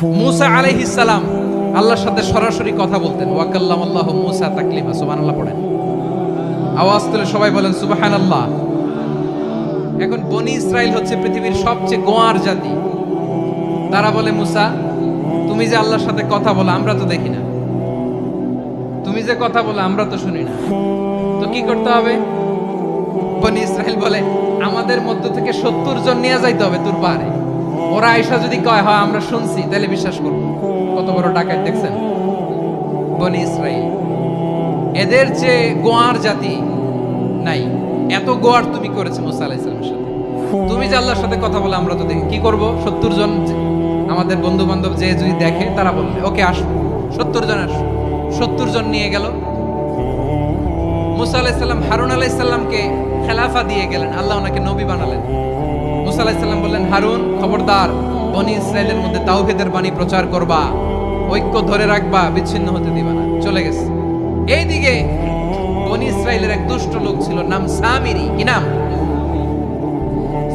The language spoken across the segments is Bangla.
মুসা আলাইহিস সালাম আল্লাহর সাথে সরাসরি কথা বলতেন। ওয়া কাল্লামাল্লাহু মুসা তাকলিমা। সুবহানাল্লাহ পড়েন, আওয়াজ তুলে সবাই বলেন সুবহানাল্লাহ। এখন বনি ইসরাইল হচ্ছে পৃথিবীর সবচেয়ে গোয়ার জাতি। তারা বলে, মুসা তুমি যে আল্লাহর সাথে কথা বলো আমরা তো দেখি না, তুমি যে কথা বলো আমরা তো শুনি না, তো কি করতে হবে? বনি ইসরাইল বলে, আমাদের মধ্য থেকে 70 জন নিয়ে যাইতে হবে তোর পারে। ওরা আয়েশা যদি কয় হয় আমরা শুনছি তাহলে বিশ্বাস করবো। কত বড় ডাকাত দেখছেন বনি ইসরাইল। এদের যে গোয়ার জাতি নাই, এত গোয়ার তুমি করেছো মুসা আলাইহিস সালামের সাথে। তুমি যে আল্লাহর সাথে কথা বলে আমরা তো দেখি, কি করব? 70 জন আমাদের বন্ধু বান্ধব যে যদি দেখে তারা বলবে ওকে আসো, 70 জন আসো। 70 জন নিয়ে গেল। মুসা আলাইহিস সালাম হারুন আলাইহিস সালামকে খেলাফা দিয়ে গেলেন, আল্লাহ ওনাকে নবী বানালেন। মুসা আলাইহিস সালাম বললেন, হারুন খবরদার বনি ইসরাইলের মধ্যে তাওহীদের বাণী প্রচার করবা, ঐক্য ধরে রাখবা, বিচ্ছিন্ন হতে দিবা না। চলে গেছে। এইদিকে বনি ইসরাইলের এক দুষ্ট লোক ছিল, নাম সামিরি। কি নাম?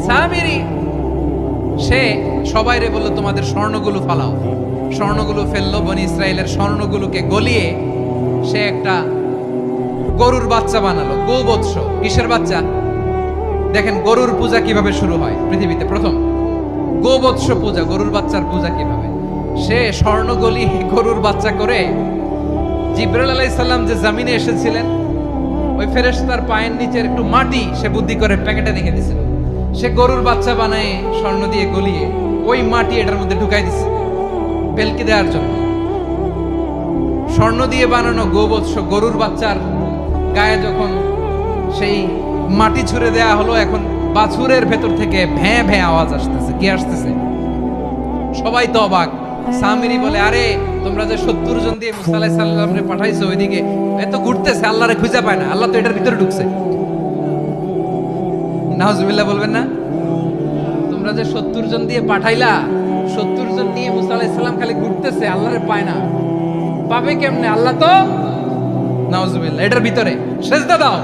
সামিরি। সে সবাইরে বলল তোমাদের স্বর্ণগুলো ফালাও। স্বর্ণগুলো ফেললো, বনি ইসরাইলের স্বর্ণগুলোকে গলিয়ে সে একটা গরুর বাচ্চা বানালো। গোবৎস। কিসের বাচ্চা? দেখেন গরুর পূজা কিভাবে শুরু হয় পৃথিবীতে প্রথম। গোবৎস পূজা, গরুর বাচ্চার পূজা কিভাবে। সে স্বর্ণ গলি গরুর বাচ্চা করে জিবরাইল আলাইহিস সালাম যে জমিনে এসেছিলেন, ওই ফেরেশতার পায়ের নিচের একটু মাটি সে বুদ্ধি করে প্যাকেটে রেখে দিয়েছিল। সে গরুর বাচ্চা বানায় স্বর্ণ দিয়ে গলিয়ে ওই মাটি এটার মধ্যে ঢুকাই দিছে বেলকি দেওয়ার জন্য। স্বর্ণ দিয়ে বানানো গোবৎস গরুর বাচ্চার গায়ে যখন সেই মাটি ছুঁড়ে দেয়া হলো, এখন বাছুরের ভেতর থেকে ভ্যাঁ ভ্যাঁ আওয়াজ আসতেছে। কি আসতেছে? সবাই তো অবাক। সামিরি বলে, আরে তোমরা যে 70 জন দিয়ে মুসা আলাইহিস সালামরে পাঠাইছো, ওইদিকে এত ঘুরতেছে, আল্লাহরে খুঁজে পায় না, আল্লাহ তো এটার ভিতরে ঢুকছে। নাউজুবিল্লাহ বলবেন না? তোমরা যে 70 জন দিয়ে পাঠাইলা, 70 জন নিয়ে মুসা আলাইহিস সালাম খালি ঘুরতেছে, আল্লাহরে পায় না। পাবে কেমনে? আল্লাহ তো নাউজুবিল্লাহ এটার ভিতরে। সেজদা দাও।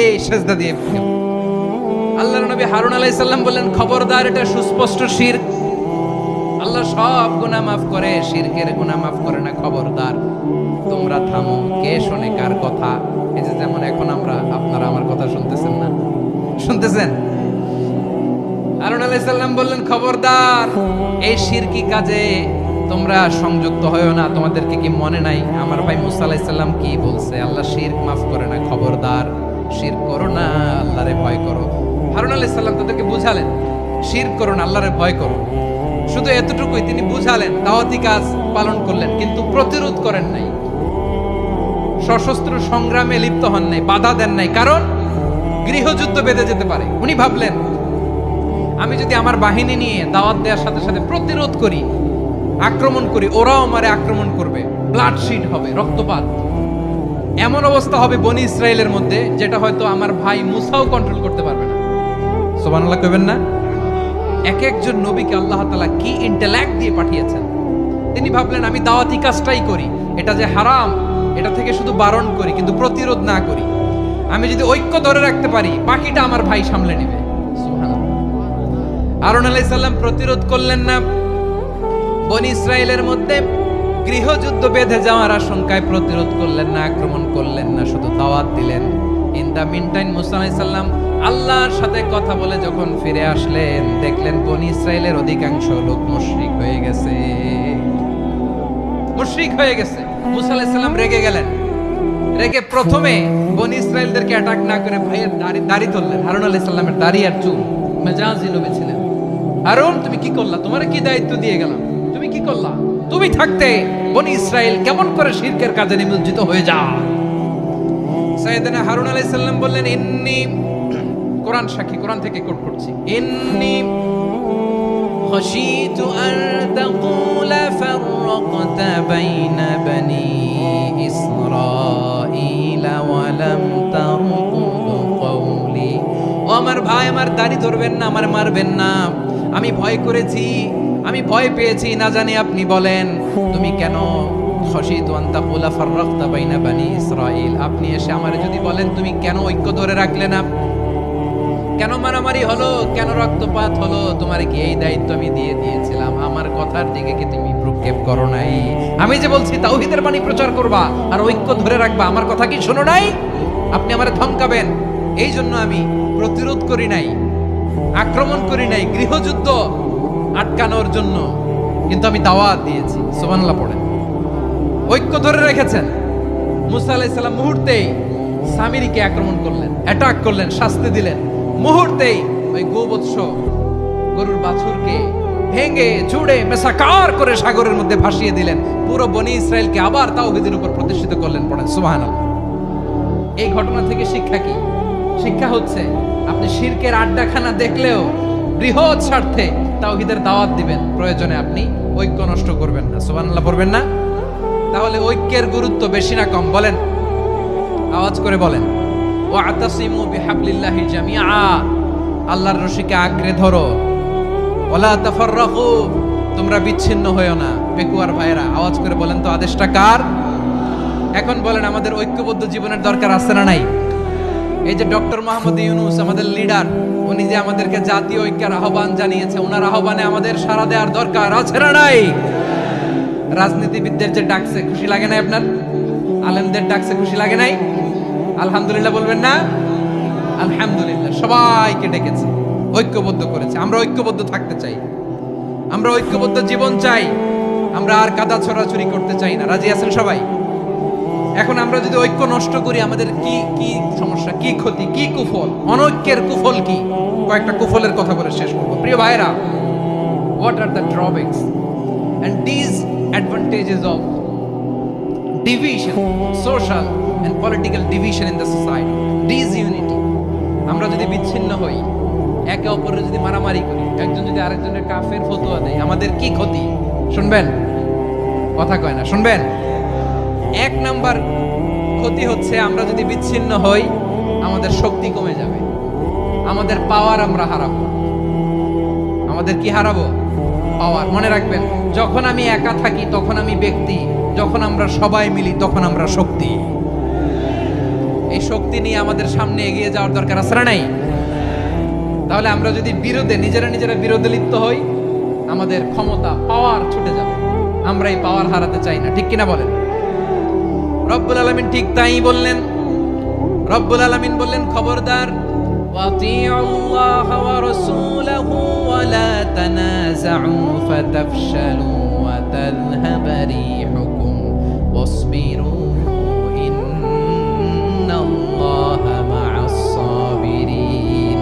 এই সেজদা দিয়ে আল্লাহর নবী হারুন আলাইহিস সালাম বললেন, খবরদার এটা সুস্পষ্ট শিরক। আল্লাহ সব গুনাহ মাফ করে, শিরকের গুনাহ মাফ করে না। খবরদার তোমরা থামো। কে শোনে কার কথা? এই যে যেমন এখন আপনারা আমার কথা শুনতেছেন না? শুনতেছেন? হারুন আলাইহিস সালাম বললেন, খবরদার এই শিরকি কাজে তোমরা সংযুক্ত হয়ো না। তোমাদেরকে কি মনে নাই আমার ভাই মুসা আলাইহিস সালাম কি বলছে? আল্লাহ শিরক মাফ করে না। খবরদার শিরক করো না, আল্লাহরে ভয় করো। হারুন আলাইহিস সালাম তাদেরকে বুঝালেন, শিরক করো না, আল্লাহরে ভয় করো। শুধু এতটুকুই তিনি বুঝালেন, দাওয়াতি কাজ পালন করলেন, কিন্তু প্রতিরোধ করেন নাই, সশস্ত্র সংগ্রামে লিপ্ত হন নাই, বাধা দেন নাই। কারণ গৃহযুদ্ধ বেঁধে যেতে পারে। উনি ভাবলেন, আমি যদি আমার বাহিনী নিয়ে দাওয়াত দেওয়ার সাথে সাথে প্রতিরোধ করি, আক্রমণ করি, ওরাও আমারে আক্রমণ করবে, ব্লাডশিট হবে, রক্তপাত। এমন অবস্থা হবে বনি ইসরাইলের মধ্যে যেটা হয়তো আমার ভাই মুসাও কন্ট্রোল করতে পারবে না। সুবহানাল্লাহ কইবেন না? এক একজন নবীকে আল্লাহ তাআলা কি ইন্টেলেক্ট দিয়ে পাঠিয়েছেন। তিনি ভাবলেন, আমি দাওয়াতি কাজটাই করি, এটা যে হারাম এটা থেকে শুধু বারণ করি, কিন্তু প্রতিরোধ না করি। আমি যদি ঐক্য ধরে রাখতে পারি, বাকিটা আমার ভাই সামলে নেবে। সুবহানাল্লাহ। হারুন আলাইহিস সালাম প্রতিরোধ করলেন না। বনি ইসরাইলের মধ্যে গৃহযুদ্ধ বেঁধে যাওয়ার আশঙ্কায় প্রতিরোধ করলেন না, আক্রমণ করলেন না, শুধু দাওয়াত দিলেন। ইন দা মিন টাইম মুসা আলাইহিস সালাম আল্লাহর সাথে কথা বলে যখন ফিরে আসলেন, দেখলেন বনি ইসরাইলের অধিকাংশ লোক মুশরিক হয়ে গেছে। মুশরিক হয়ে গেছে। মুসা আলাইহিস সালাম রেগে গেলেন। রেগে প্রথমে বনি ইসরাইলদেরকে অ্যাটাক না করে ভাইয়ের দাড়ি ধরলেন। হারুন আলাইহিস সালামের দাড়ি আর চুল। মেজাজি নবী ছিলেন। হারুন তুমি কি করলা? তোমারে কি দায়িত্ব দিয়ে গেলাম, তুমি কি করলা? তুমি থাকতে বনি ইসরাইল কেমন করে শিরকের কাজে নিমজ্জিত হয়ে যায়? সাইয়েদনা হারুন আলাইহিস সালাম বললেন, ইন্নী, কোরআন সাক্ষী, কোরআন থেকে কোট করছি, ইন্নী খাশিতু আন তাকুলা ফাররাকতা বাইনা বনি ইসরাঈল ওয়া লাম তারকুব কওলি। ও আমার ভাই, আমার দাড়ি ধরবেন না, আমার মারবেন না। আমি ভয় করেছি, আমি ভয় পেয়েছি, না জানি আপনি বলেন তুমি কেন খাশিতু আন তাকুলা ফাররাকতা বাইনা বনি ইসরাঈল। আপনি এসে আমারে যদি বলেন তুমি কেন ঐক্য ধরে রাখলে না, কেন মারামারি হলো, কেন রক্তপাত হলো? তোমার কি এই দায়িত্ব আমি দিয়ে দিয়েছিলাম? আমার কথার দিকে কি তুমি ভ্রুক্ষেপ করো নাই? আমি যে বলছি তাওহীদের বাণী প্রচার করবা আর ঐক্য ধরে রাখবা, আমার কথা কি শোনো নাই? আপনি আমারে ধমকাবেন, এই জন্য আমি প্রতিরোধ করি নাই, আক্রমণ করি নাই, গৃহযুদ্ধ আটকানোর জন্য, কিন্তু আমি দাওয়াত দিয়েছি। সুবহানাল্লাহ পড়েন। ঐক্য ধরে রেখেছেন। মুসা আলাইহিস সালাম মুহূর্তেই সামিরীকে আক্রমণ করলেন, অ্যাটাক করলেন, শাস্তি দিলেন। মুহূর্তেই ওই গোবৎস গরুর বাছুরকে ভেঙে চুড়ে মেসাকার করে সাগরের মধ্যে ভাসিয়ে দিলেন। পুরো বনি ইসরায়েলকে আবার তাওহীদের উপর প্রতিষ্ঠিত করলেন। পড়েন সুবহানাল্লাহ। এই ঘটনা থেকে শিক্ষা কি? শিক্ষা হচ্ছে আপনি শিরকের আড্ডাখানা দেখলেও বৃহৎ স্বার্থে তাওহীদের দাওয়াত দিবেন, প্রয়োজনে আপনি ঐক্য নষ্ট করবেন না। সুবহানাল্লাহ পড়বেন না? তাহলে ঐক্যের গুরুত্ব বেশি না কম? বলেন, আওয়াজ করে বলেন। ওয়াতাসিমু বিহাবলিল্লাহি জামিআ, আল্লাহর রশিকে আঁকড়ে ধরো। ওয়ালা তাফাররাকু, তোমরা বিচ্ছিন্ন হয়ো না। পেকুয়ার ভাইরা আওয়াজ করে বলেন তো, আদেশটা কার? এখন বলেন, আমাদের ঐক্যবদ্ধ জীবনের দরকার আছে না নাই? এই যে ডক্টর মোহাম্মদ ইউনূস আমাদের লিডার, উনি যে আমাদেরকে জাতীয় ঐক্যের আহ্বান জানিয়েছে, ওনার আহ্বানে আমাদের সাড়া দেওয়ার দরকার আছে না নাই? রাজনীতিবিদদের যে ডাকছে, খুশি লাগে নাই আপনার? আলেমদের ডাকছে, খুশি লাগে নাই? আলহামদুলিল্লাহ বলবেন না? আলহামদুলিল্লাহ, সবাইকে ডেকেছে, ঐক্যবদ্ধ করেছে। আমরা ঐক্যবদ্ধ থাকতে চাই, আমরা ঐক্যবদ্ধ জীবন চাই, আমরা আর কাদা ছড়াছড়ি করতে চাই না। রাজি আছেন সবাই? এখন আমরা যদি ঐক্য নষ্ট করি, আমাদের কি কি সমস্যা, কি ক্ষতি, কি কুফল? অনৈক্যের কুফল কি? কয়েকটা কুফলের কথা বলে শেষ করব। প্রিয় ভাইরা, what are the drawbacks and disadvantages of division, social and political division in the society? Disunity. আমরা যদি বিচ্ছিন্ন হই, একে অপরের যদি মারামারি করি, একজন যদি আরেকজনের কাফের ফতোয়া দেয়, আমাদের কি ক্ষতি? শুনবেন? কথা কয় না, শুনবেন? এক নাম্বার ক্ষতি হচ্ছে, আমরা যদি বিচ্ছিন্ন হই, আমাদের শক্তি কমে যাবে, আমাদের পাওয়ার আমরা হারাবো। আমাদের কি হারাবো? পাওয়ার। মনে রাখবেন, যখন আমি একা থাকি তখন আমি ব্যক্তি, যখন আমরা সবাই মিলি তখন আমরা শক্তি। এই শক্তি নিয়ে আমাদের সামনে এগিয়ে যাওয়ার দরকার আছে না নাই? তাহলে আমরা যদি বিরোধে, নিজেরা নিজেরা বিরোধে লিপ্ত হই, আমাদের ক্ষমতা, পাওয়ার ছুটে যাবে। আমরা এই পাওয়ার হারাতে চাই না, ঠিক কিনা বলেন? রব্বুল আলামিন ঠিক তাই বললেন। রব্বুল আলামিন বললেন, খবরদার, ওয়াতিউল্লাহ ওয়া রাসূলাহু ওয়া লা তানাযাউ ফাতাফশালু ওয়া তাযহাবা রিহুকুম ওয়াসবিরু ইন্নাল্লাহা মা'আস সাবিরিন।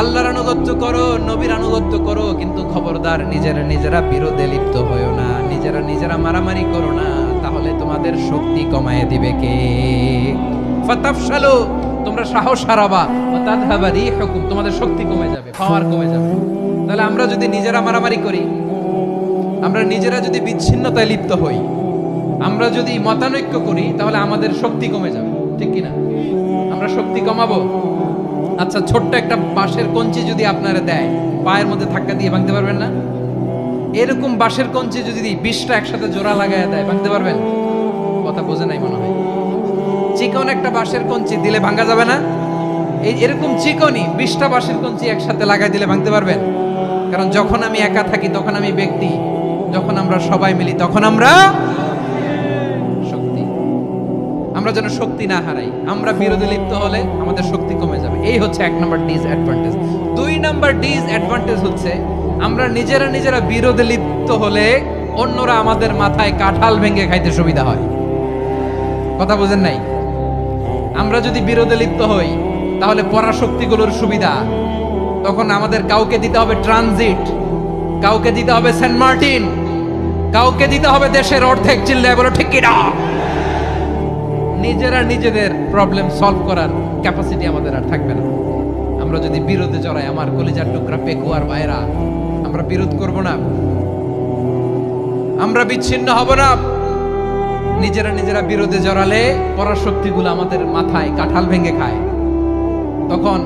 আল্লাহর আনুগত্য করো, নবীর আনুগত্য করো, কিন্তু খবরদার নিজেরা নিজেরা বিরোধে লিপ্ত হয়ো না, নিজেরা নিজেরা মারামারি করো না, তাহলে তোমাদের শক্তি কমায় দিবে কে? ফাতাফশালু, তোমরা সাহস হারাবা, ওয়া তাযহাবা রিহুকুম, তোমাদের শক্তি কমে যাবে, পাওয়ার কমে যাবে। তাহলে আমরা যদি নিজেরা মারামারি করি, আমরা নিজেরা যদি বিচ্ছিন্নতায় লিপ্ত হই, আমরা যদি মতানৈক্য করি, তাহলে আমাদের শক্তি কমে যাবে, ঠিক কিনা? আমরা শক্তি কমাবো। আচ্ছা, ছোট্ট একটা বাঁশের কঞ্চি যদি আপনারা দেয়, পায়ের মধ্যে ধাক্কা দিয়ে ভাঙতে পারবেন না? এরকম বাঁশের কঞ্চি যদি 20টা একসাথে জোড়া লাগায় দেয়, ভাঙতে পারবেন? কথা বোঝে নাই মনে হয়। চিকন একটা বাঁশের কঞ্চি দিলে ভাঙা যাবে না? এরকম চিকনই 20টা বাঁশের কঞ্চি একসাথে লাগাই দিলে ভাঙতে পারবেন? কারণ যখন আমি একা থাকি তখন আমি ব্যক্তি, যখন আমরা সবাই মিলি তখন আমরা শক্তি। আমরা যেন শক্তি না হারাই। আমরা বিরোধে লিপ্ত হলে আমাদের শক্তি কমে যাবে। এই হচ্ছে 1 নাম্বার ডিসঅ্যাডভান্টেজ। 2 নাম্বার ডিসঅ্যাডভান্টেজ হচ্ছে, আমরা নিজেরা নিজেরা বিরোধে লিপ্ত হলে অন্যরা আমাদের মাথায় কাঁঠাল ভেঙে খাইতে সুবিধা হয়। কথা বুঝেন নাই? আমরা যদি বিরোধে লিপ্ত হই, তাহলে পরাশক্তিগুলোর সুবিধা, তখন আমাদের কাউকে দিতে হবে ট্রানজিট, কাউকে দিতে হবে সেন্ট মার্টিন, কাউকে দিতে হবে দেশের অর্ধেক। চিল্লায় বলো ঠিক কিনা? নিজেরা নিজেদের প্রবলেম সলভ করার ক্যাপাসিটি আমাদের আর থাকবে না। আমরা যদি বিরোধে জড়াই, আমার কলিজার টুকরা পেকুয়ার ভাইরা, আমরা বিরোধ করব না, আমরা বিচ্ছিন্ন হব না। নিজেরা নিজেরা বিরোধে জড়ালে পরাশক্তিগুলো আমাদের মাথায় কাঁঠাল ভেঙে খায়। তখন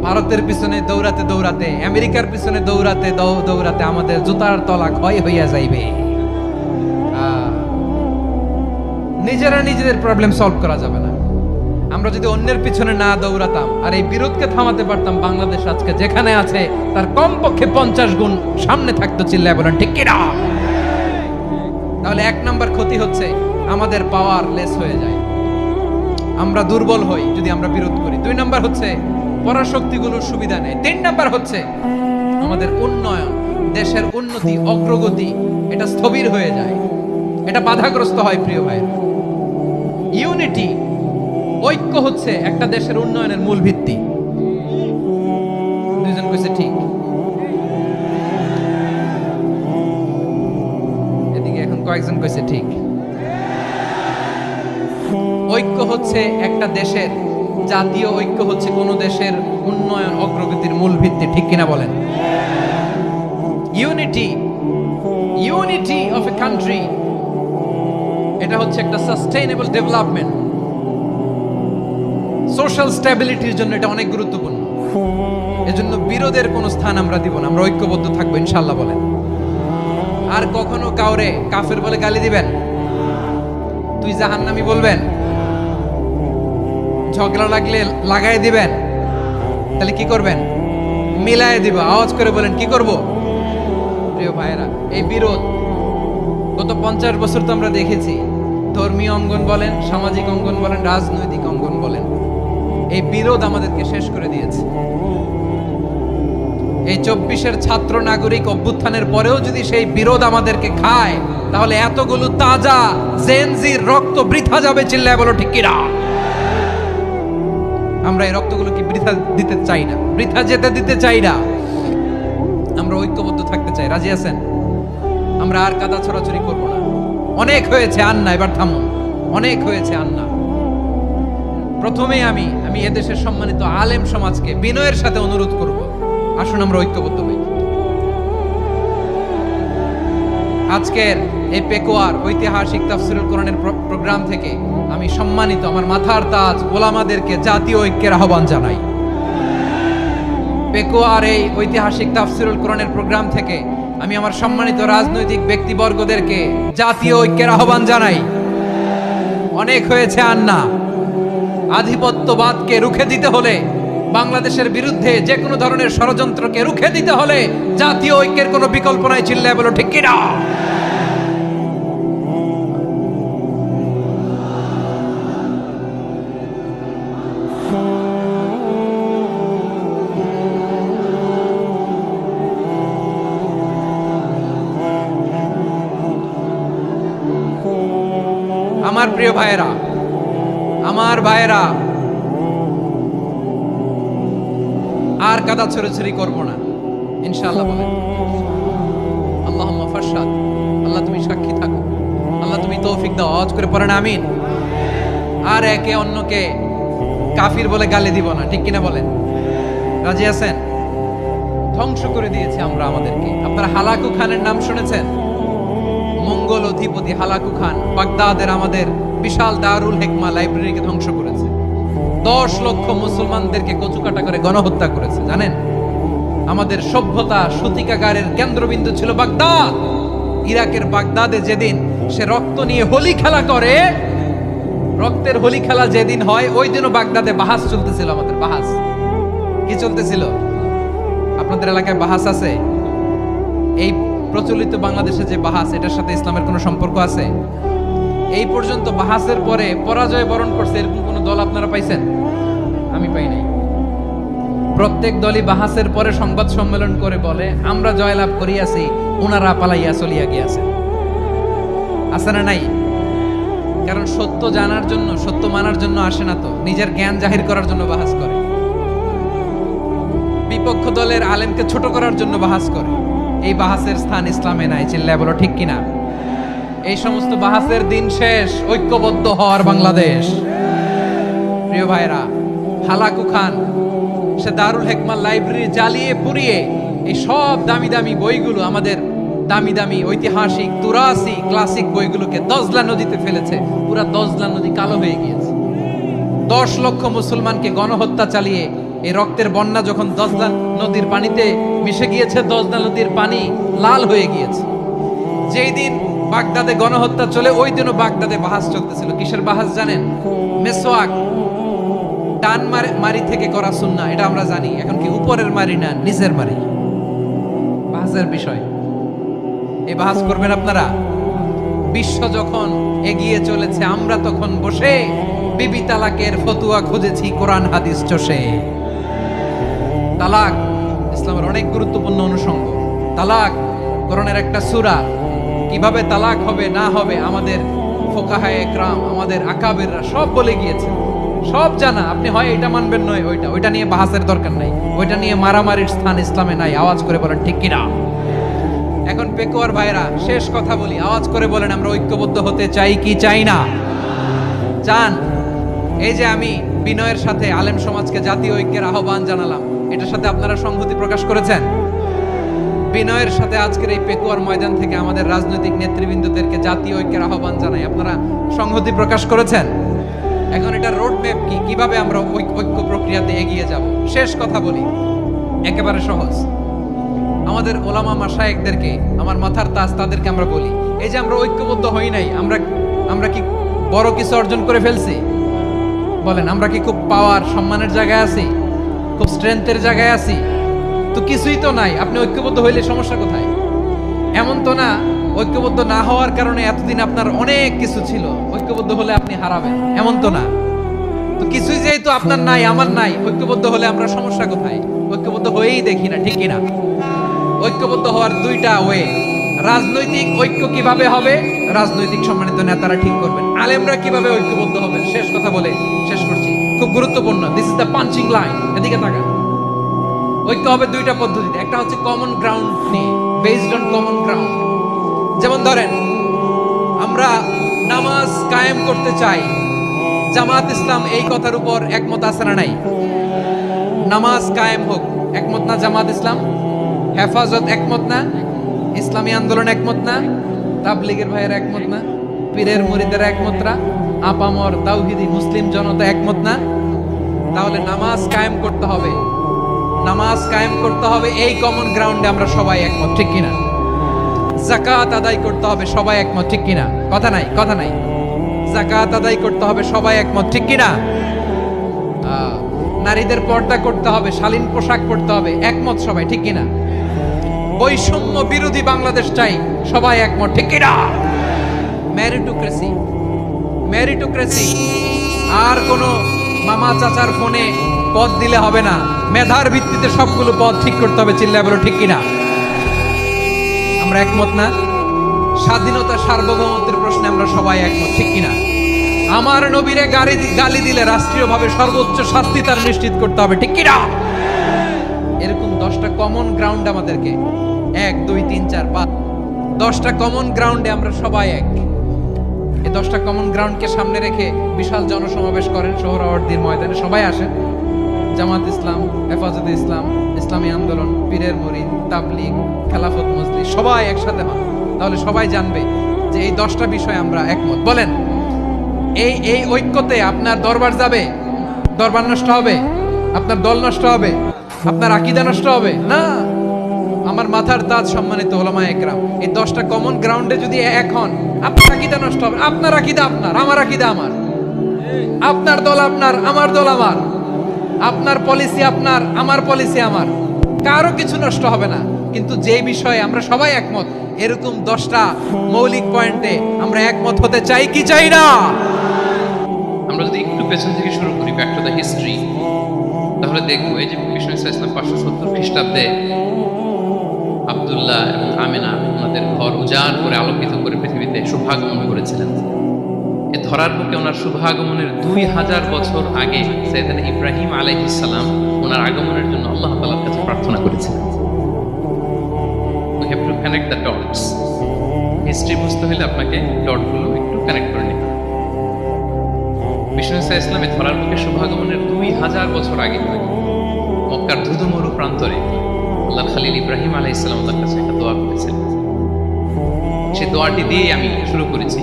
ভারতের পিছনে দৌড়াতে দৌড়াতে, আমেরিকার পিছনে দৌড়াতে দৌড়াতে আমাদের জুতার তলা ক্ষয় হইয়া যাইবে। নিজেরা নিজেদের প্রবলেম সলভ করা যাবে না। আমরা যদি অন্যের পিছনে না দৌড়াতাম আর এই বিরোধকে থামাতে পারতাম, বাংলাদেশ আজকে যেখানে আছে তার কমপক্ষে 50 গুণ সামনে থাকতো। চিল্লায় বলেন ঠিক কিনা? তাহলে 1 নাম্বার ক্ষতি হচ্ছে আমাদের পাওয়ার লেস হয়ে যায়, আমরা দুর্বল হই যদি আমরা বিরোধ করি। 2 নাম্বার হচ্ছে পরাশক্তিগুলোর সুবিধা নেই। 3 নাম্বার হচ্ছে আমাদের উন্নয়ন, দেশের উন্নতি, অগ্রগতি এটা স্থবির হয়ে যায়, এটা বাধাগ্রস্ত হয়। প্রিয় ভাই, ইউনিটি, ঐক্য হচ্ছে একটা দেশের উন্নয়নের মূল ভিত্তি। দুইজন কইছে ঠিক, এদিকে এখন কয়েকজন কইছে ঠিক। ঐক্য হচ্ছে একটা দেশের, জাতীয় ঐক্য হচ্ছে কোন দেশের উন্নয়ন অগ্রগতির মূল ভিত্তি, ঠিক কিনা বলেন? ইউনিটি অফ এ কান্ট্রি, এটা হচ্ছে একটা সাস্টেইনেবল ডেভেলপমেন্ট, সোশ্যাল স্ট্যাবিলিটির জন্য এটা অনেক গুরুত্বপূর্ণ। এজন্য বিরোধের কোনো স্থান আমরা দিব না, আমরা ঐক্যবদ্ধ থাকবো ইনশাআল্লাহ বলেন। আর কখনো কাউরে কাফের বলে গালি দিবেন, তুই জাহান্নামী বলবেন, ঝগড়া লাগলে লাগাই দিবেন, তাহলে কি করবেন? মিলায় দিব। আওয়াজ করে বলেন কি করব? প্রিয় ভাইরা, এই বিরোধ গত 50 বছর তো আমরা দেখেছি, ধর্মীয় অঙ্গন বলেন, সামাজিক অঙ্গন বলেন, রাজনৈতিক অঙ্গন বলেন, এই বিরোধ আমাদেরকে শেষ করে দিয়েছে। এই 24-এর ছাত্র নাগরিক অভ্যুত্থানের পরেও যদি সেই বিরোধ আমাদেরকে খায়, তাহলে এতগুলো তাজা জেনজির রক্ত বৃথা যাবে। চিল্লায় বলো ঠিক কিনা? আমরা এই রক্তগুলোকে বৃথা দিতে চাই না, বৃথা যেতে দিতে চাই না, আমরা ঐক্যবদ্ধ থাকতে চাই। রাজি আছেন? আমরা আর কাদা ছড়াছড়ি করবো না। অনেক হয়েছে আন্না, এবার থামুন। অনেক হয়েছে আন্না। প্রথমে আমি এদেশের সম্মানিত আলেম সমাজকে বিনয়ের সাথে অনুরোধ করব, আসুন আমরা ঐক্যবদ্ধ হই। আজকের এই পেকুয়ার ঐতিহাসিক তাফসীরুল কোরআনের প্রোগ্রাম থেকে আমি সম্মানিত আমার মাথার তাজ ওলামাদেরকে জাতীয় ঐক্যের আহ্বান জানাই। পেকুয়ার এই ঐতিহাসিক তাফসীরুল কোরআনের প্রোগ্রাম থেকে আমি আমার সম্মানিত রাজনৈতিক ব্যক্তিবর্গদেরকে জাতীয় ঐক্যের আহ্বান জানাই। অনেক হয়েছে আন্না। আধিপত্যবাদকে রুখে দিতে হলে, বাংলাদেশের বিরুদ্ধে যে কোনো ধরনের ষড়যন্ত্রকে রুখে দিতে হলে জাতীয় ঐক্যের কোনো বিকল্প নাই। চিল্লায় বলো ঠিক কিনা? আমার প্রিয় ভাইয়েরা, আমার ভাইয়েরা, আর কাদা ছড়াছড়ি করব না ইনশাআল্লাহ বলেন। আল্লাহুম্মা ফাশহাদ, আল্লাহ তুমি সাক্ষী থাকো, আল্লাহ তুমি তৌফিক দাও। আওয়াজ করে পড়েন আমিন। আর একে অন্যকে কাফির বলে গালি দিব না, ঠিক কিনা বলেন? রাজি আছেন? ধ্বংস করে দিয়েছে আমরা আমাদেরকে। আপনারা হালাকু খানের নাম শুনেছেন? মঙ্গল অধিপতি হালাকু খান বাগদাদের আমাদের বিশাল দারুল হিকমা লাইব্রেরিকে ধ্বংস করেছে। 10 লক্ষ মুসলমানদেরকে কচুকাটা করে গণহত্যা করেছে। জানেন, আমাদের সভ্যতা সূতিকাগারের কেন্দ্রবিন্দু ছিল বাগদাদ। ইরাকের বাগদাদে যেদিন সে রক্ত নিয়ে হোলি খেলা করে, রক্তের হোলি খেলা যেদিন হয়, ওই দিনও বাগদাদে বাহাস চলতেছিল। আমাদের বাহাস কি চলতেছিল? আপনাদের এলাকায় বাহাস আছে? এই প্রচলিত বাংলাদেশে যে বাহাস, এটার সাথে ইসলামের কোনো সম্পর্ক আছে? এই পর্যন্ত বাহাসের পরে পরাজয় বরণ করছে এরকম কোন দল আপনারা পাইছেন? আমি পাই নাই। প্রত্যেক দলই বাহাসের পরে সংবাদ সম্মেলন করে বলে আমরা জয়লাভ করিয়াছি, ওনারা পালাইয়া চলিয়া গিয়াছে। আছে না নাই? কারণ সত্য জানার জন্য, সত্য মানার জন্য আসে না তো, নিজের জ্ঞান জাহির করার জন্য বাহাস করে। বিপক্ষ দলের আলেমকে ছোট করার জন্য বাহাস করে। এই বাহাসের স্থান ইসলামে নাই। চিল্লায় বলো ঠিক কিনা? এই সমস্ত বাহাসের দিন শেষ। ঐক্যবদ্ধ হওয়ার বাংলাদেশ। প্রিয় ভাইরা, হালাকু খান সে দারুল হিকমা লাইব্রেরি জ্বালিয়ে পুড়িয়ে এই সব দামি দামি বইগুলো, আমাদের দামি দামি ঐতিহাসিক তুরাসি ক্লাসিক বইগুলোকে দজলা নদীতে ফেলেছে। পুরা দজলা নদী কালো হয়ে গিয়েছে। 10 লক্ষ মুসলমানকে গণহত্যা চালিয়ে এই রক্তের বন্যা যখন দজলা নদীর পানিতে মিশে গিয়েছে, দজলা নদীর পানি লাল হয়ে গিয়েছে। যেই দিন বাগদাদে গণহত্যা চলে, ওই দিনও বাগদাদে বাহাস চলতেছিল। কিসের বাহাস জানেন? মেসওয়াক। ডান মারি থেকে করা সুন্নাহ, এটা আমরা জানি। এখন কি উপরের মারি না নিচের মারি, বাহাজের বিষয়। এই বাহাজ করবেন আপনারা। বিশ্ব যখন এগিয়ে চলেছে, আমরা তখন বসে বিবি তালাকের ফতুয়া খুঁজেছি কোরআন হাদিস চষে। তালাক ইসলামের অনেক গুরুত্বপূর্ণ অনুষঙ্গ। তালাক কোরআনের একটা সূরা। কিভাবে তালাক হবে না হবে আমাদের ফোকাহায়ে একরাম, আমাদের আকাবেররা সব বলে গিয়েছে, সব জানা। আপনি হয় এটা মানবেন, নয় ওইটা নিয়ে বাহাসের দরকার নাই, ওইটা নিয়ে মারামারির স্থান ইসলামে নাই। আওয়াজ করে বলেন ঠিক কিনা? এখন পেকুয়ার ভাইরা, শেষ কথা বলি, আওয়াজ করে বলেন আমরা ঐক্যবদ্ধ হতে চাই কি চাই না? চান? এই যে আমি বিনয়ের সাথে আলেম সমাজকে জাতীয় ঐক্যের আহ্বান জানালাম, এটার সাথে আপনারা সংহতি প্রকাশ করেছেন? বিনয়ের সাথে আজকের এই পেকুয়ার ময়দান থেকে আমাদের রাজনৈতিক নেতৃবৃন্দদেরকে জাতীয় ঐক্যের আহ্বান জানাই, আপনারা সংহতি প্রকাশ করেছেন? এখন এটা রোড ম্যাপ কি, কিভাবে আমরা ঐক্য প্রক্রিয়াতে এগিয়ে যাব? শেষ কথা বলি, একেবারে সহজ। আমাদের ওলামা মাশায়েখদেরকে, আমার মাথার তাজ, তাদেরকে আমরা বলি, এই যে আমরা ঐক্যবদ্ধ হই নাই, আমরা কি বড় কিছু অর্জন করে ফেলছি? বলেন, আমরা কি খুব পাওয়ার সম্মানের জায়গায় আছি? খুব স্ট্রেংথের জায়গায় আছি? তো কিছুই তো নাই। আপনি ঐক্যবদ্ধ হইলে সমস্যা কোথায়? এমন তো না ঐক্যবদ্ধ না হওয়ার কারণে এতদিন আপনার অনেক কিছু ছিল, ঐক্যবদ্ধ হলে আপনি হারাবেন, এমন তো না। তো কিছুই যেহেতু আপনার নাই, আমার নাই, ঐক্যবদ্ধ হলে আমরা সমস্যা কোথায়? ঐক্যবদ্ধ হয়েই দেখি না, ঠিক কিনা? ঐক্যবদ্ধ হওয়ার দুইটা ওয়ে। রাজনৈতিক ঐক্য কিভাবে হবে? রাজনৈতিক সম্মানিত নেতারা ঠিক করবেন। আলেমরা কিভাবে ঐক্যবদ্ধ হবেন? শেষ কথা বলে শেষ করছি, খুব গুরুত্বপূর্ণ। This is the punching line. এদিকে তাকান। ঐক্য হবে দুইটা পদ্ধতিতে। একটা হচ্ছে কমন গ্রাউন্ড নিয়ে, বেসড অন কমন গ্রাউন্ড। যেমন ধরেন, আমরা নামাজ কায়েম করতে চাই, জামাত ইসলাম এই কথার উপর একমত আছে না নাই? নামাজ কায়েম হোক, একমত না জামাত ইসলাম? হেফাজত একমত না? ইসলামী আন্দোলন একমত না? তাবলীগের ভাইয়েরা একমত না? পীরের মুরিদেরা একমত না? আপামর তাওহীদি মুসলিম জনতা একমত না? তাহলে নামাজ কায়েম করতে হবে, নামাজ কায়েম করতে হবে এই কমন গ্রাউন্ডে আমরা সবাই একমত, ঠিক কিনা? যাকাত আদায় করতে হবে, সবাই একমত, ঠিক কিনা? কথা নাই, কথা নাই। যাকাত আদায় করতে হবে, সবাই একমত, ঠিক কিনা? নারীদের পর্দা করতে হবে, শালীন পোশাক পরতে হবে, একমত সবাই, ঠিক কিনা? বৈষম্য বিরোধী বাংলাদেশ চাই, সবাই একমত, ঠিক কিনা? Meritocracy, meritocracy. আর কোনো মামা চাচার ফোনে পদ দিলে হবে না, মেধার ভিত্তিতে সবগুলো পদ ঠিক করতে হবে, চিল্লায় বলো ঠিক কিনা? আমরা একমত না? স্বাধীনতা সার্বভৌমত্বের প্রশ্নে আমরা সবাই একমত, ঠিক কিনা? আমার নবীরে গালি দিলে রাষ্ট্রীয়ভাবে সর্বোচ্চ শাস্তি তার নিশ্চিত করতে হবে, ঠিক কিনা? এরকম 10টা কমন গ্রাউন্ড আমাদেরকে, 1 2 3 4 5 10টা কমন গ্রাউন্ডে আমরা সবাই এক। এই 10টা কমন গ্রাউন্ডকে সামনে রেখে বিশাল জনসমাবেশ করেন সোহরাওয়ার্দীর ময়দানে, সবাই আসেন। জামাত ইসলাম, হেফাজতে ইসলাম, ইসলামী আন্দোলন, পীরের মুরিদ, তাবলীগ, খেলাফত মজলিস, সবাই একসাথে হন। তাহলে সবাই জানবে যে এই 10টা বিষয় আমরা একমত। বলেন, এই ঐক্যতে আপনার দরবার যাবে? দরবার নষ্ট হবে? আপনার দল নষ্ট হবে? আপনার আকীদা নষ্ট হবে না? আমার মাথার তাজ সম্মানিত উলামায়ে একরাম, এই 10টা কমন গ্রাউন্ডে যদি এক হন, আপনার আকীদা নষ্ট হবে? আপনার আকীদা আপনার, আমার আকীদা আমার, আপনার দল আপনার, আমার দল আমার, আপনার পলিসি আপনার, আমার পলিসি আমার, কারো কিছু নষ্ট হবে না। কিন্তু যে বিষয়ে আমরা সবাই একমত, এরকম 10টা মৌলিক পয়েন্টে আমরা একমত হতে চাই কি চাই না? আমরা যদি একটু পেছন থেকে শুরু করি, ব্যাক টু দ্য হিস্ট্রি, তাহলে দেখবো এই যে বিষ্ণু ইসলাম 570 খ্রিস্টাব্দে আব্দুল্লাহ এবং আমেনা ওনাদের ঘর উজাড় করে আলোকিত করে পৃথিবীতে শুভাগমন করেছিলেন। এ ধরার বুকে ওনার শুভাগমনের 2000 বছর আগে সাইয়েদনা ইব্রাহিম আলাইহিস সালাম ওনার আগমনের জন্য আল্লাহ তাআলার কাছে প্রার্থনা করেছিলেন। We have to connect the dots. History বুঝতে হলে আপনাকে ডটগুলো একটু কানেক্ট করে নিতে হবে। বিষ্ণু ইসলামের ধরার বুকে শুভাগমনের 2000 বছর আগে মক্কার ধুধুমরু প্রান্তরে আল্লাহ খালিল ইব্রাহিম আলাইহিস সালাম আল্লাহর কাছে একটা দোয়া করেছিলেন। সেই দোয়াটি দিয়ে আমি শুরু করেছি।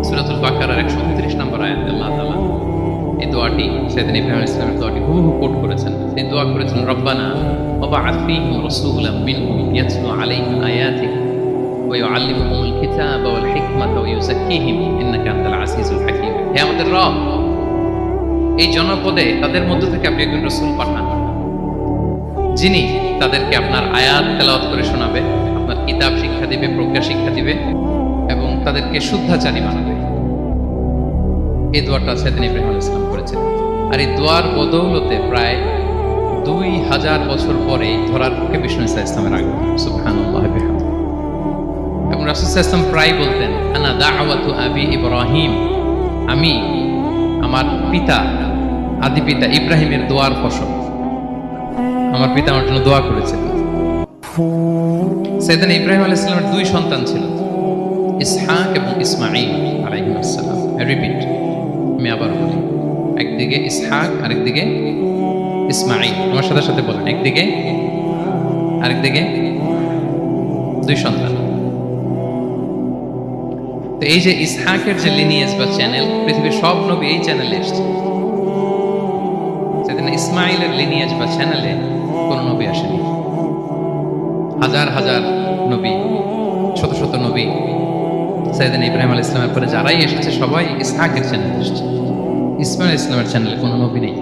সূরাতুল বাকারার 129 নম্বর আয়াতে আল্লাহ তাআলা এই দোয়াটি, সাইয়েদনা ইব্রাহিম আলাইহিস সালামের দোয়াটি হুবহু কোট করেছেন। এই দোয়া করেছেন, রব্বানা ওয়াবআথ ফীহিম রাসূলাম মিনহুম ইয়াতলু আলাইহিম আয়াতিক ওয়া ইউআল্লিমুহুমুল কিতাবা ওয়াল হিকমাতা ওয়া ইউযাক্কিহিম ইন্নাকা আনতাল আজিজুল হাকীম। হে আমাদের রব, এই জনপদে তাদের মধ্য থেকে আপনি একজন রাসূল পাঠান, যিনি তাদেরকে আপনার আয়াত তেলাওয়াত করে শোনাবে, আপনার কিতাব শিক্ষা দিবে, প্রজ্ঞা শিক্ষা দিবে এবং তাদেরকে শুদ্ধাচারী বানাবে। এই দোয়াটা সাইয়েদনা ইব্রাহিম আলাইহিস সালাম করেছিলেন। আর এই দোয়ার বদৌলতে প্রায় 2000 বছর পরে ধরার পক্ষে বিষ্ণু ইসা ইসলামের আগমন। সুবহানাল্লাহ বিহামদিহি। এবং রাসূল সাল্লাল্লাহু আলাইহি ওয়াসাল্লাম প্রায় বলতেন, আনা দাওয়াতু আবি ইব্রাহিম, আমি আমার পিতা, আদি পিতা ইব্রাহিমের দোয়ার ফসল। আমার পিতা আমার জন্য দোয়া করেছিলেন। সাইয়েদনা ইব্রাহিম আলাইহিস সালামের 2 সন্তান ছিল, ইসহাক এবং ইসমাঈল আলাইহিস সালাম। রিপিট, আমি আবার বলি, একদিকে ইসহাক আরেকদিকে ইসমাঈল। আমার সাথে সাথে বলেন, একদিকে আরেকদিকে 2 সন্তান। তো এই যে ইসহাকের যে লিনিয়েজ বা চ্যানেল, পৃথিবীর সব নবী এই চ্যানেলে এসেছে। সেদিন ইসমাইলের লিনিয়েজ বা চ্যানেলে কোন নবী আসেনি। হাজার হাজার নবী, শত শত নবী সাইয়েদনা ইব্রাহিম আলাইহিস সালামের পরে যারাই এসেছে সবাই ইসহাকের চ্যানেলে এসেছে। ইসমাইল ইসলামের চ্যানেলে কোনো নবী নেই।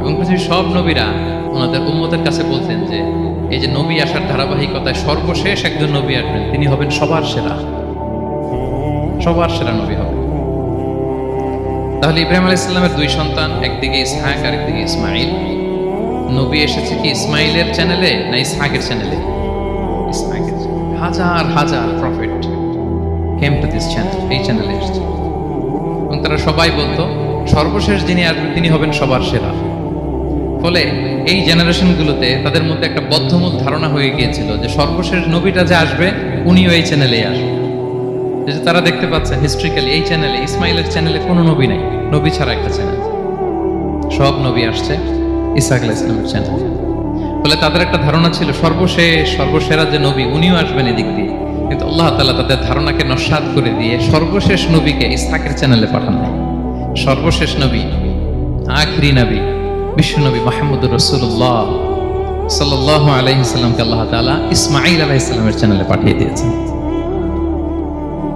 এবং পৃথিবীর সব নবীরা ওনাদের উম্মতের কাছে বলতেন যে এই যে নবী আসার ধারাবাহিকতায় সর্বশেষ একজন নবী আসবেন, তিনি হবেন সবার সেরা, সবার সেরা নবী হবে। তাহলে ইব্রাহিম আলাইহিস সালামের 2 সন্তান, একদিকে ইসহাক আর একদিকে ইসমাঈল। নবী এসেছে কি ইসমাঈলের চ্যানেলে না ইসহাকের চ্যানেলে? ইসহাকের চ্যানেলে। হাজার হাজার prophet came to this channel, এই চ্যানেলে এসেছে। এবং তারা সবাই বলতো সর্বশেষ যিনি আসবেন তিনি হবেন সবার সেরা। ফলে এই জেনারেশনগুলোতে তাদের মধ্যে একটা বদ্ধমূল ধারণা হয়ে গিয়েছিল যে সর্বশেষ নবীটা যে আসবে উনিও এই চ্যানেলেই আসবে। যে তারা দেখতে পাচ্ছে হিস্ট্রিক্যালি এই চ্যানেলে, ইসমাইলের চ্যানেলে কোনো নবী নাই, নবী ছাড়া একটা চ্যানেল। সব নবী আসছে ইসহাক আলাইহিস সালামের চ্যানেলে। ফলে তাদের একটা ধারণা ছিল সর্বশেষ সর্বসেরা যে নবী উনিও আসবেন এদিক দিয়ে। কিন্তু আল্লাহ তাআলা তাদের ধারণাকে নস্যাৎ করে দিয়ে সর্বশেষ নবীকে ইসহাকের চ্যানেলে পাঠান নাই। সর্বশেষ নবী, আখিরি নবী, বিশ্ব নবী মুহাম্মদুর রাসূলুল্লাহ সাল্লাল্লাহু আলাইহি সাল্লামকে আল্লাহ তাআলা ইসমাঈল আলাইহিস সালামের চ্যানেলে পাঠিয়ে দিয়েছেন।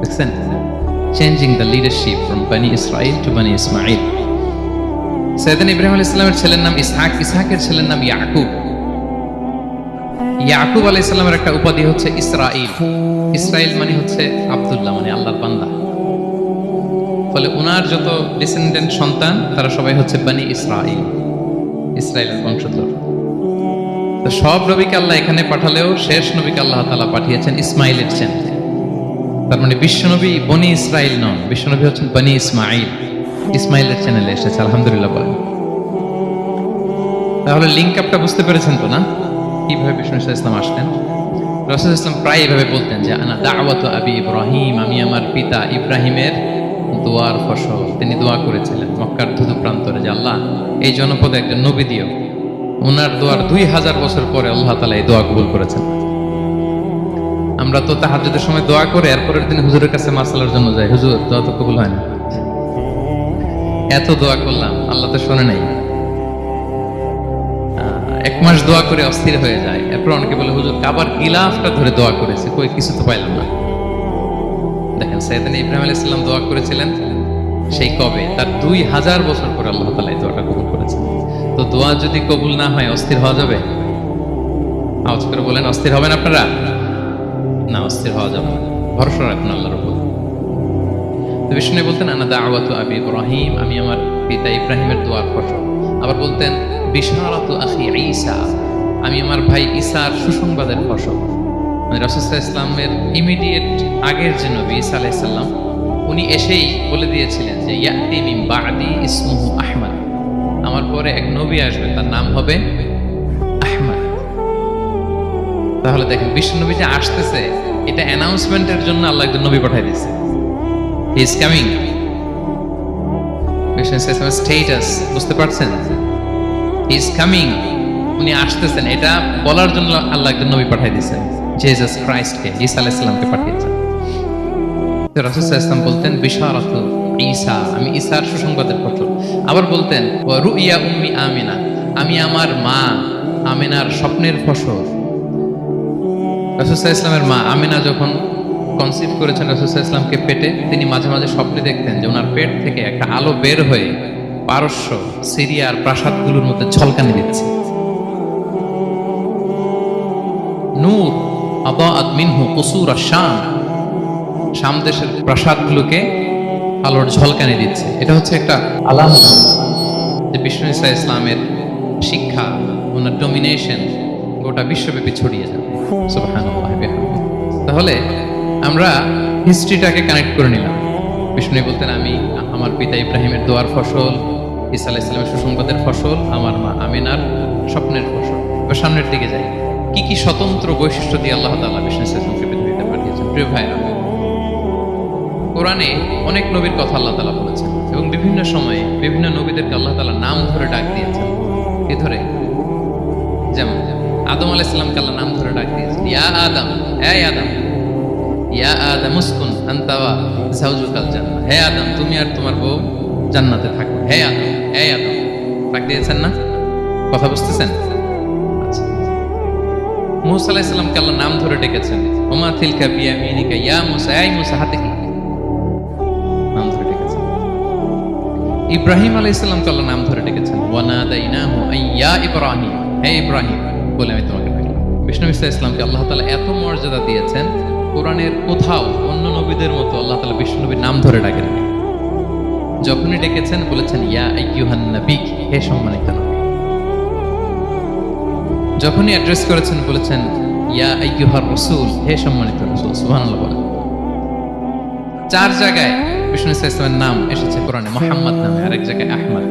দেখছেন, চেঞ্জিং দ্য লিডারশিপ ফ্রম বনি ইসরাইল টু বনি ইসমাঈল। সাইয়েদনা ইব্রাহিম আলাইহিস সালামের ছেলের নাম ইসহাক, ইসহাকের ছেলের নাম ইয়াকুব। ইয়াকুব আলাইহিস সালামের একটা উপাধি হচ্ছে ইসরাঈল। ইসরাঈল মানে হচ্ছে আব্দুল্লাহ, মানে আল্লাহর বান্দা। ফলে উনার যত ডিসেন্ডেন্ট সন্তান তারা সবাই হচ্ছে বনি ইসরাঈল, ইসরায়েলের বংশধর। তো সব নবীকে আল্লাহ এখানে পাঠালেও শেষ নবীকে আল্লাহ তাআলা পাঠিয়েছেন ইসমাঈলের চ্যানেলে। তার মানে বিশ্বনবী বনি ইসরাইল নন, বিশ্বনবী হচ্ছেন বনি ইসমাঈল, ইসমাইলের চ্যানেলে এসেছে। আলহামদুলিল্লাহ বলেন। তাহলে লিঙ্ক আপটা বুঝতে পেরেছেন তো না, কিভাবে বিষ্ণু ইসলাম আসলেন? রাসূল ইসলাম প্রায় এভাবে বলতেন যে আনা দাওয়াতু আবি ইব্রাহিম, আমি আমার পিতা ইব্রাহিমের দোয়ার ফসল। তিনি দোয়া করেছিলেন মক্কার ধুধু প্রান্তরে যে আল্লাহ এই জনপদে একজন নবী দিও। ওনার দোয়ার 2000 বছর পরে আল্লাহ তাআলা এই দোয়া কবুল করেছেন। আমরা তো তাহাজ্জুদের সময় দোয়া করে এরপরের দিন হুজুরের কাছে মাসালার জন্য যাই, হুজুর দোয়া তো কবুল হয় না। এত দোয়া করলাম আল্লাহ তো শোনে নাই। 1 মাস দোয়া করে অস্থির হয়ে যায়। এরপর অনেকে বলে হুজুর কাবার গিলাফটা ধরে দোয়া করেছে, কই কিছু তো পাইলাম না। দেখেন সাইয়েদনা ইব্রাহিম আলাইহিস সালাম দোয়া করেছিলেন সেই কবে, তার 2000 বছর পরে আল্লাহ তাআলা এই দোয়াটা কবুল করেছেন। তো দোয়া যদি কবুল না হয় অস্থির হওয়া যাবে? আওয়াজ করে বলেন, অস্থির হবেন আপনারা? না, অস্থির হওয়া যাবে না, ভরসা রাখুন আল্লাহর উপর। তো বিষ্ণু বলতেন আনা দাওয়াতু আবি ইব্রাহিম, আমি আমার পিতা ইব্রাহিমের দোয়ার ফসল। আবার বলতেন বিশারাতু আখি ঈসা, আমি আমার ভাই ঈসার সুসংবাদের ফসল। মানে রাসূল সাল্লাল্লাহু আলাইহি ওয়াসাল্লামের ইমিডিয়েট আগের যে নবী ঈসা আলাইহিস সালাম, উনি এসেই বলে দিয়েছিলেন যে ইয়াতি মিন বাদি ইসমুহু আহমদ, আমার পরে এক নবী আসবে তার নাম হবে আহমদ। তাহলে দেখেন বিশ্ব নবী যে আসতেছে এটা অ্যানাউন্সমেন্টের জন্য আল্লাহ একজন নবী পাঠিয়ে দিয়েছে। He is coming. স্টেটাস বুঝতে পারছেন? হি ইজ কামিং, উনি আসতেছেন, এটা বলার জন্য আল্লাহ একজন নবী পাঠিয়ে দিয়েছেন, জিসাস ক্রাইস্টকে, ঈসা আলাইহিস সালামকে পাঠিয়েছেন। তো রাসূল সাল্লাল্লাহু আলাইহি ওয়াসাল্লাম বলতেন বিশারাতু ঈসা, আমি ঈসার সুসংবাদের ফসল। আবার বলতেন ওয়া রুইয়া উম্মি আমিনা, আমি আমার মা আমিনার স্বপ্নের ফসল। রাসূল সাল্লাল্লাহু আলাইহি ওয়াসাল্লামের মা আমিনা যখন কনসিভ করেছেন রাসূল সাল্লাল্লাহু আলাইহি ওয়াসাল্লামকে পেটে, তিনি মাঝে মাঝে স্বপ্নে দেখতেন যে ওনার পেট থেকে একটা আলো বের হয়ে পারস্য সিরিয়ার প্রাসাদগুলোর মধ্যে ঝলকানি দিচ্ছে। নূর আদাআত মিনহু কুসুর আশ-শাম, শাম দেশের প্রাসাদগুলোকে আলোর ঝলকানি দিচ্ছে। এটা হচ্ছে একটা আলামত যে বিষ্ণু ঈসা ইসলামের শিক্ষা, ওনার ডমিনেশন গোটা বিশ্বব্যাপী ছড়িয়ে যাবে। সুবহানাল্লাহ বিহামদিহি। তাহলে আমরা হিস্ট্রিটাকে কানেক্ট করে নিলাম। বিষ্ণু বলতেন, আমি আমার পিতা ইব্রাহিমের দোয়ার ফসল, ঈসা আলাইহিস সালামের সুসংবাদের ফসল, আমার মা আমিনার স্বপ্নের ফসল। এবার সামনের দিকে যাই, কি কি স্বতন্ত্র বৈশিষ্ট্য দিয়ে আল্লাহ তাআলা বিষ্ণু ঈসা ইসলামকে পৃথিবীতে পাঠিয়েছেন। প্রিয় ভাইরা, কোরআনে অনেক নবীর কথা আল্লাহ তাআলা বলেছেন এবং বিভিন্ন সময়ে বিভিন্ন নবীদেরকে আল্লাহ তাআলা নাম ধরে ডাক দিয়েছেন। এ ধরে যেমন আদম আলাইহিস সালামকে আল্লাহ নাম ধরে ডাক দিয়েছেন, ইয়া আদম, এই আদম, ইয়া আদম উসকুন আনতা ওয়া যাওজুকাল জান্নাহ, হে আদম তুমি আর তোমার বউ জান্নাতে থাকো, হে আদম, এই আদম ডাক দিয়েছেন না? কথা বুঝতেছেন? আচ্ছা, মূসা আলাইহিস সালামকে আল্লাহ নাম ধরে ডেকেছেন, ওমা তিলকা বিয়ামিনিকা ইয়া মূসা, এই মূসা হাতে কি, নাম ধরে ডেকেছেন। ইব্রাহিম আলাইহিস সালামকে আল্লাহ নাম ধরে ডেকেছেন, ওয়া নাদাইনাহু আইয়া ইব্রাহিম, হে ইব্রাহিম বলে আমি তোমাকে ডাকলাম। বিষ্ণু ঈসা ইসলামকে আল্লাহ তাআলা এত মর্যাদা দিয়েছেন, কোরআনের কোথাও অন্য নবীদের মতো আল্লাহ তাআলা বিষ্ণু নবীর নাম ধরে ডাকেন। যখনই ডেকেছেন বলেছেন ইয়া আইয়ুহান নবী, হে সম্মানিত নবী। যখনই অ্যাড্রেস করেছেন বলেছেন ইয়া আইয়ুহার রাসূল, হে সম্মানিত রাসূল। সুবহানাল্লাহ বলেন। 4 জায়গায় বিষ্ণু ঈসা ইসলামের নাম এসেছে কোরআনে মুহাম্মদ নামে, আরেক জায়গায় আহমদ।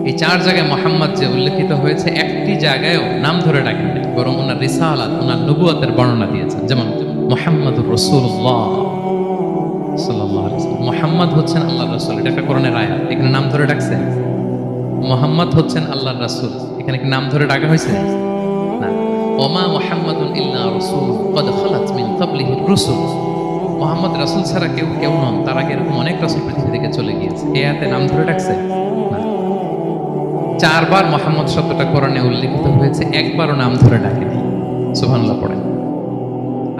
এই 4 জায়গায় মুহাম্মদ যে উল্লেখিত হয়েছে, একটি জায়গায়ও নাম ধরে ডাকেন নাই, বরং ওনার রিসালাত, ওনার নবুয়তের বর্ণনা দিয়েছেন। যেমন মুহাম্মাদুর রাসূলুল্লাহ সাল্লাল্লাহু আলাইহি ওয়াসাল্লাম, মুহাম্মদ হচ্ছেন আল্লাহর রাসূল, এটা একটা কোরআনের আয়াত। এখানে নাম ধরে ডাকছে, মুহাম্মদ হচ্ছেন আল্লাহর রাসূল, এখানে কি নাম ধরে ডাকা হয়েছে? না। ওমা মুহাম্মাদুন ইল্লা রাসূল ক্বাদ খালাত মিন ক্বাবলিহির রাসূল, মুহাম্মদ রাসূল ছাড়া কেউ নন, তার আগে এরকম অনেক রাসূল পৃথিবী থেকে চলে গিয়েছে। এই আয়াতে নাম ধরে ডাকছে না। 4 বার মুহাম্মদ শব্দটা কোরআনে উল্লেখিত হয়েছে, একবারও নাম ধরে ডাকেনি। সুবহানাল্লাহ পড়েন।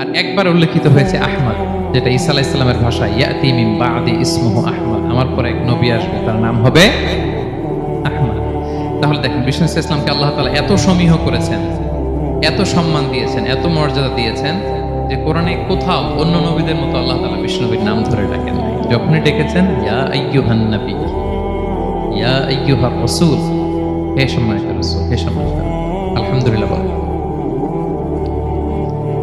আর একবার উল্লেখিত হয়েছে আহমদ, যেটা ঈসা আলাইহিস সালামের ভাষা, ইয়াতি মিন বাদি ইসমুহু আহমদ, আমার পরে এক নবী আসবে, তার নাম হবে আহমদ। তাহলে দেখেন বিষ্ণু ঈসা ইসলামকে আল্লাহ তাআলা এত সমীহ করেছেন, এত সম্মান দিয়েছেন, এত মর্যাদা দিয়েছেন যে কোরআনে কোথাও অন্য নবীদের মতো আল্লাহ তাআলা বিষ্ণু নবীর নাম ধরে ডাকেন নাই। যখনই ডেকেছেন ইয়া আইয়ুহান নবী, ইয়া আইয়ুহার রাসূল, হে সম্মানিত রাসূল, হে সম্মানিত। আলহামদুলিল্লাহ বলেন।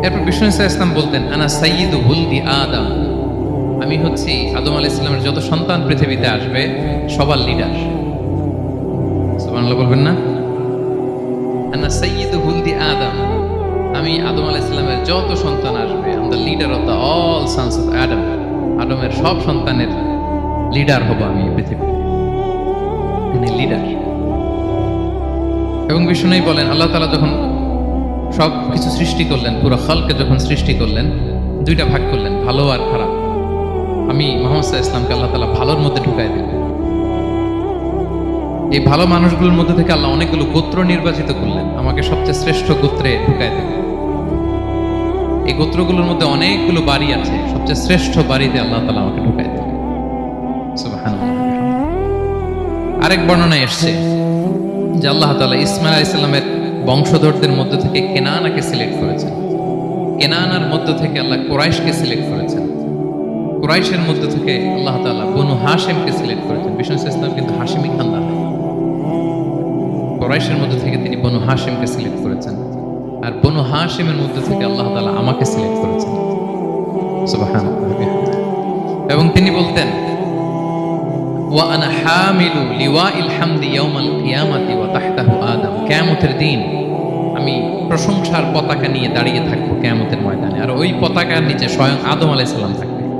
এরপর বিষ্ণু ঈসা ইসলাম বলতেন, আনা সাইয়্যিদু ওয়ালদি আদম, আমি হচ্ছি আদম আলাইহিস সালামের যত সন্তান পৃথিবীতে আসবে সবার লিডার। সুবহানাল্লাহ বলবেন না? আনা সাইয়্যিদু ওয়ালদি আদম, আমি আদম আলাইহিস সালামের যত সন্তান আসবে, I am the leader of the all sons of আদম, আদমের সব সন্তানের লিডার হব আমি পৃথিবীতে। তিনি লিডার। এবং বিষ্ণু বলেন, আল্লাহ তাআলা যখন সব কিছু সৃষ্টি করলেন, পুরো খালকে যখন সৃষ্টি করলেন, 2টা ভাগ করলেন, ভালো আর খারাপ। আমি মুহাম্মদ সাল্লাল্লাহু আলাইহি ওয়াসাল্লামকে আল্লাহ তাআলা ভালোর মধ্যে ঢুকাই দিলেন। এই ভালো মানুষগুলোর মধ্যে থেকে আল্লাহ অনেকগুলো গোত্র নির্বাচিত করলেন, আমাকে সবচেয়ে শ্রেষ্ঠ গোত্রে ঢুকাই দিলেন। এই গোত্রগুলোর মধ্যে অনেকগুলো বাড়ি আছে, সবচেয়ে শ্রেষ্ঠ বাড়িতে আল্লাহ তাআলা আমাকে ঢুকাই দিলেন। সুবহানাল্লাহ। আরেক বর্ণনায় এসেছে যে আল্লাহ তাআলা ইসমাঈল আলাইহিস সালামের বংশধরদের মধ্য থেকে কেনানাকে সিলেক্ট করেছেন, কেনানার মধ্য থেকে আল্লাহ কুরাইশকে সিলেক্ট করেছেন, কুরাইশের মধ্য থেকে আল্লাহ তাআলা বনু হাশিমকে সিলেক্ট করেছেন। বিষ্ণু ইসলাম কিন্তু হাশিমি খানদান, কুরাইশের মধ্য থেকে তিনি বনু হাশিমকে সিলেক্ট করেছেন, আর বনু হাশিমের মধ্য থেকে আল্লাহ তাআলা আমাকে সিলেক্ট করেছেন। সুবহানাল্লাহ। এবং তিনি বলতেন, ওয়া আনা হামিলু লিওয়াইল হামদি ইয়াউমাল কিয়ামাতি ওয়া তাহতাহু আদম, কিয়ামতের দিন আমি প্রশংসার পতাকা নিয়ে দাঁড়িয়ে থাকবো কিয়ামতের ময়দানে, আর ওই পতাকার নিচে স্বয়ং আদম আলাইহিস সালাম থাকবেন।